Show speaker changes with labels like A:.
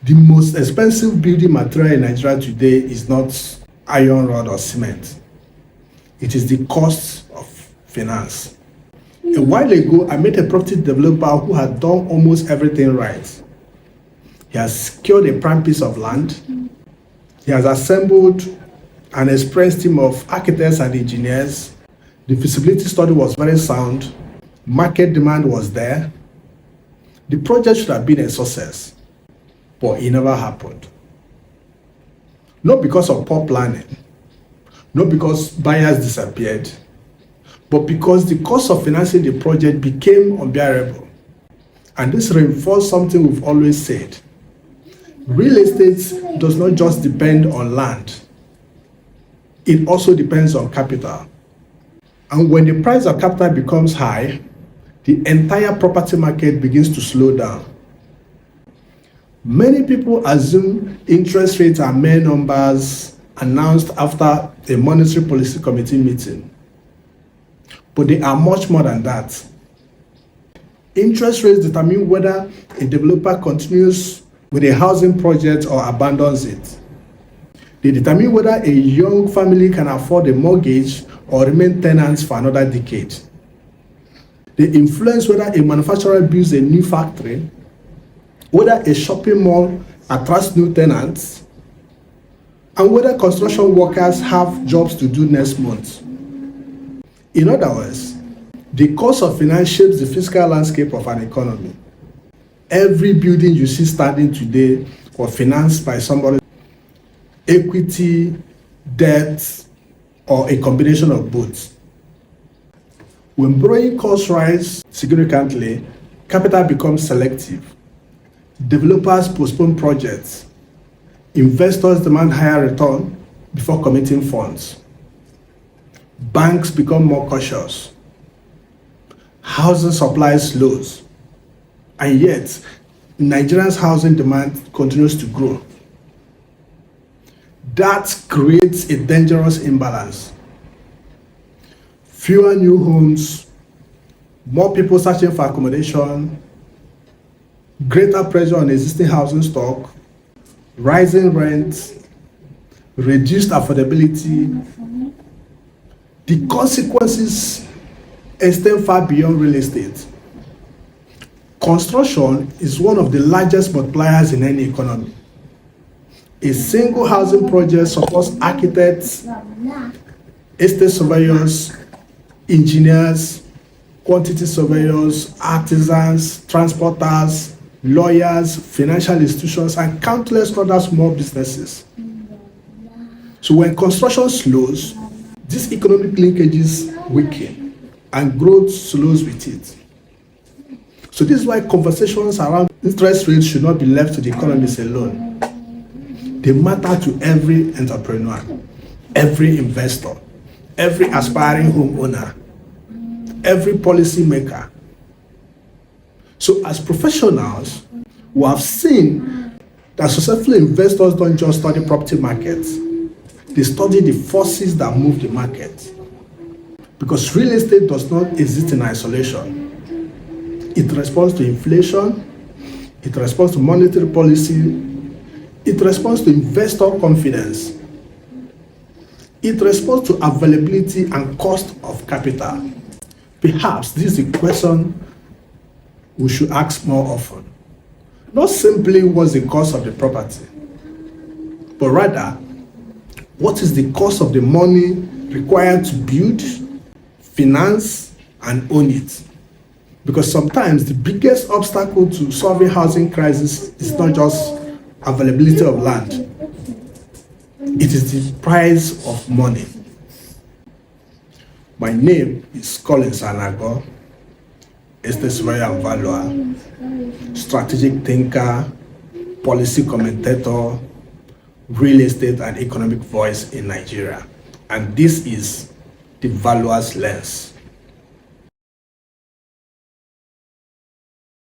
A: The most expensive building material in Nigeria today is not iron rod or cement. It is the cost of finance. A while ago, I met a property developer who had done almost everything right. He has secured a prime piece of land. He has assembled an experienced team of architects and engineers. The feasibility study was very sound. Market demand was there. The project should have been a success, but it never happened. Not because of poor planning, not because buyers disappeared, but because the cost of financing the project became unbearable. And this reinforced something we've always said. Real estate does not just depend on land. It also depends on capital. And when the price of capital becomes high, the entire property market begins to slow down. Many people assume interest rates are mere numbers announced after a monetary policy committee meeting. But they are much more than that. Interest rates determine whether a developer continues with a housing project or abandons it. They determine whether a young family can afford a mortgage or remain tenants for another decade. They influence whether a manufacturer builds a new factory, whether a shopping mall attracts new tenants, and whether construction workers have jobs to do next month. In other words, the cost of finance shapes the fiscal landscape of an economy. Every building you see standing today was financed by somebody, equity, debt, or a combination of both. When borrowing costs rise significantly, capital becomes selective. Developers postpone projects. Investors demand higher return before committing funds. Banks become more cautious. Housing supply slows. And yet, Nigeria's housing demand continues to grow. That creates a dangerous imbalance. Fewer new homes, more people searching for accommodation, greater pressure on existing housing stock, rising rents, reduced affordability. The consequences extend far beyond real estate. Construction is one of the largest multipliers in any economy. A single housing project supports architects, estate surveyors, engineers, quantity surveyors, artisans, transporters, lawyers, financial institutions, and countless other small businesses. So when construction slows, these economic linkages weaken and growth slows with it. So this is why conversations around interest rates should not be left to the economists alone. They matter to every entrepreneur, every investor, every aspiring homeowner, every policymaker. So as professionals, we have seen that successful investors don't just study property markets, they study the forces that move the market. Because real estate does not exist in isolation. It responds to inflation, it responds to monetary policy, it responds to investor confidence, it responds to availability and cost of capital. Perhaps this is a question we should ask more often. Not simply what's the cost of the property, but rather, what is the cost of the money required to build, finance, and own it? Because sometimes the biggest obstacle to solving housing crisis is not just availability of land. It is the price of money. My name is Collins Anago, estate surveyor and valuer, strategic thinker, policy commentator, real estate and economic voice in Nigeria. And this is the Valuer's Lens.